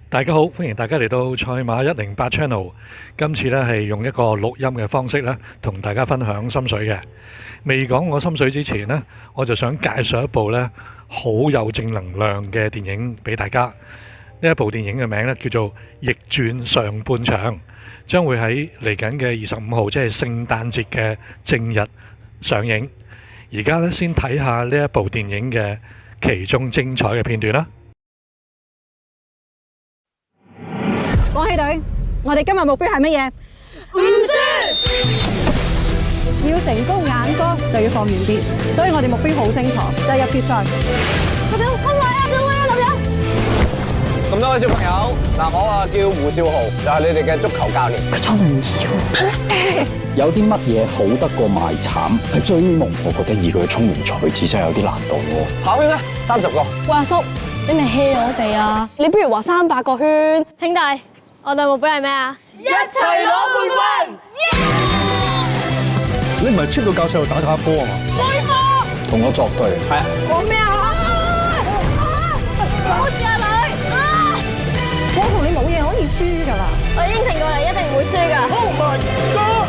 大家好，歡迎大家嚟到賽馬108 Channel。今次呢係用一個錄音嘅方式呢，同大家分享心水嘅。未講我心水之前呢，我就想介紹一部呢好有正能量嘅電影俾大家。呢一部電影嘅名呢叫做《逆轉上半場》，將會喺嚟緊嘅25號，即係聖誕節嘅正日上映。而家呢，先睇下呢一部電影嘅其中精彩嘅片段啦。廣汽隊，我哋今日目標係乜嘢？唔輸！要成功眼光就要放遠啲，所以我哋目標好清楚，就係入決賽。林友，好耐啊，各位啊，林友！咁多位小朋友，嗱，我叫胡少豪，就係你哋嘅足球教練。佢錯輪椅喎。有啲乜嘢好得過賣慘？係追夢，我覺得以佢嘅聰明才智真係有啲難度喎。跑圈咧，30個。喂，阿叔，你咪 hea 我哋啊！你不如話300個圈。兄弟，我哋目標係咩啊？一齊攞冠軍！你唔係出到教細路打波啊嘛？冇錯。同我作對。係啊。講咩啊？冇事啊，女。我同你冇嘢可以輸㗎啦。我應承過你一定唔會輸㗎。Oh my god！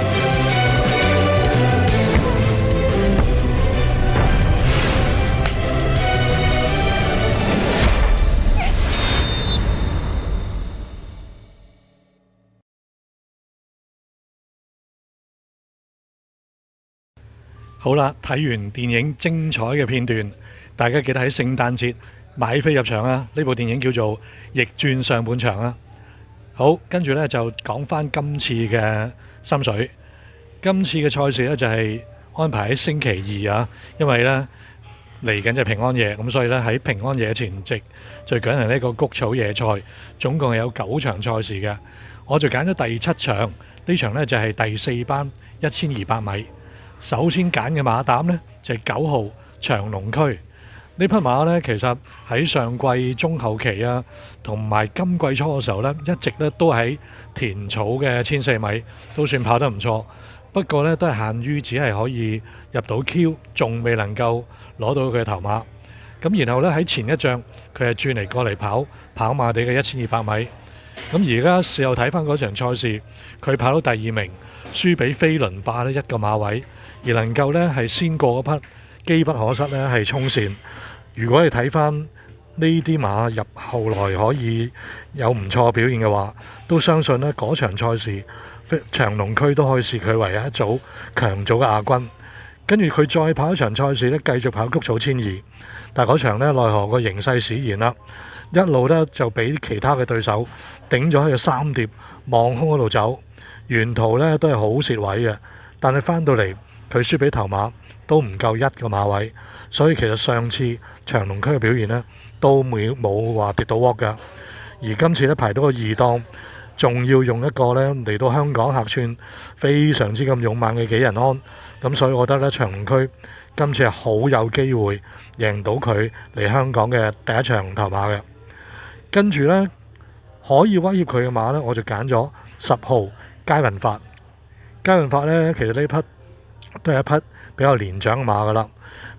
好啦，睇完電影精彩嘅片段，大家記得喺聖誕節買飛入場啊！呢部電影叫做《逆轉上半場》啊！好，跟住呢就講翻今次嘅心水。今次嘅賽事呢就係安排喺星期二啊，因為呢嚟緊就係平安夜，咁所以呢喺平安夜前夕就舉行呢個谷草野賽，總共係有9場賽事嘅。我就揀咗第7場，呢場呢就係第4班1200米。首先揀嘅馬膽呢，就係9號長隆區。呢匹馬呢，其實喺上季中後期啊，同埋今季初嘅時候呢，一直呢都喺田草嘅1400米都算跑得唔錯。不過呢，都係限於只係可以入到 Q， 仲未能夠攞到佢嘅頭馬。咁然後呢，喺前一仗佢係轉嚟過嚟跑馬地嘅1200米。咁而家事後睇翻嗰場賽事，佢跑到第2名，輸俾飛輪霸呢1個馬位，而能夠呢係先過嗰匹機不可失呢係衝線。如果你睇翻呢啲馬入後來可以有唔錯表現嘅話，都相信呢嗰場賽事長隆區都可以視佢為一組強組嘅亞軍。跟住佢再跑一場賽事呢，繼續跑谷草1002，但係嗰場呢奈何個形勢使然啦，一路呢就俾其他嘅對手頂咗喺個3碟望空嗰度走，沿途呢都係好蝕位嘅，但係翻到嚟佢輸俾頭馬都唔夠1個馬位，所以其實上次長隆區嘅表現呢都冇話跌到鑊㗎，而今次呢排到個2檔，仲要用一個呢嚟到香港客串非常之咁勇猛嘅紀仁安，咁所以我覺得呢長隆區今次係好有機會贏到佢嚟香港嘅第一場頭馬嘅。跟住呢，可以威脅佢嘅馬呢，我就揀咗10號佳運發。佳運發呢，其實呢匹都係一匹比較年長嘅馬噶啦。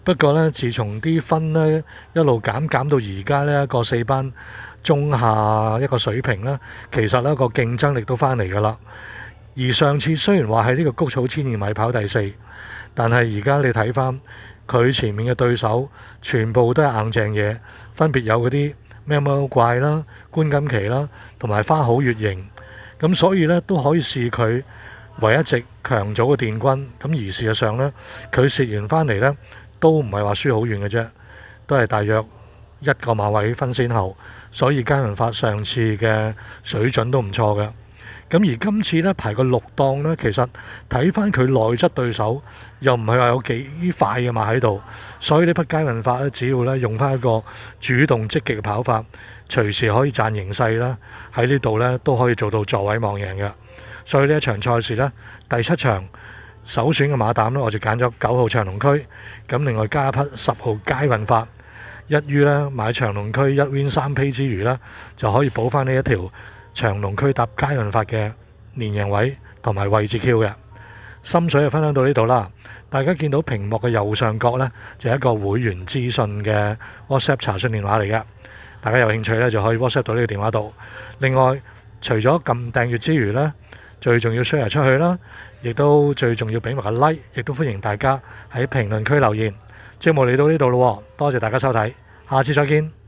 不過呢，自從啲分呢一路減到而家呢一個4班中下一個水平呢，其實呢個競爭力都翻嚟噶啦。而上次雖然話喺呢個谷草1002米跑第4，但係而家你睇翻佢前面嘅對手，全部都係硬淨嘢，分別有嗰啲喵喵怪啦、觀金奇啦，同埋花好月形。咁所以呢，都可以視佢為一隻強組嘅殿軍。咁而事實上呢，佢蝕完翻嚟呢，都唔係話輸好遠嘅啫，都係大約1個馬位分先後。所以佳運發上次嘅水準都唔錯嘅。咁而今次呢，排個6檔呢，其實睇翻佢內質對手又唔係話有幾快嘅馬喺度，所以呢匹佳運發呢，只要呢用翻一個主動積極嘅跑法，隨時可以賺形勢啦。喺呢度呢，都可以做到座位望贏嘅。所以呢一場賽事呢，第7場首選嘅馬膽呢，我就揀咗9號長隆區，咁另外加一匹10號佳運發。一於呢買長隆區1 win 3 pay 之餘呢，就可以補翻呢一條長隆區搭佳運發嘅連贏位同埋位置 Q 嘅。心水就分享到呢度啦。大家見到屏幕嘅右上角呢，就係一個會員資訊嘅 WhatsApp 查詢電話嚟嘅。大家有興趣呢，就可以 WhatsApp 到呢個電話度。另外，除咗撳訂閱之餘呢，最重要 share 出去啦，亦都最重要俾埋個 like， 亦都歡迎大家喺評論區留言。節目嚟到呢度咯，多謝大家收睇，下次再見。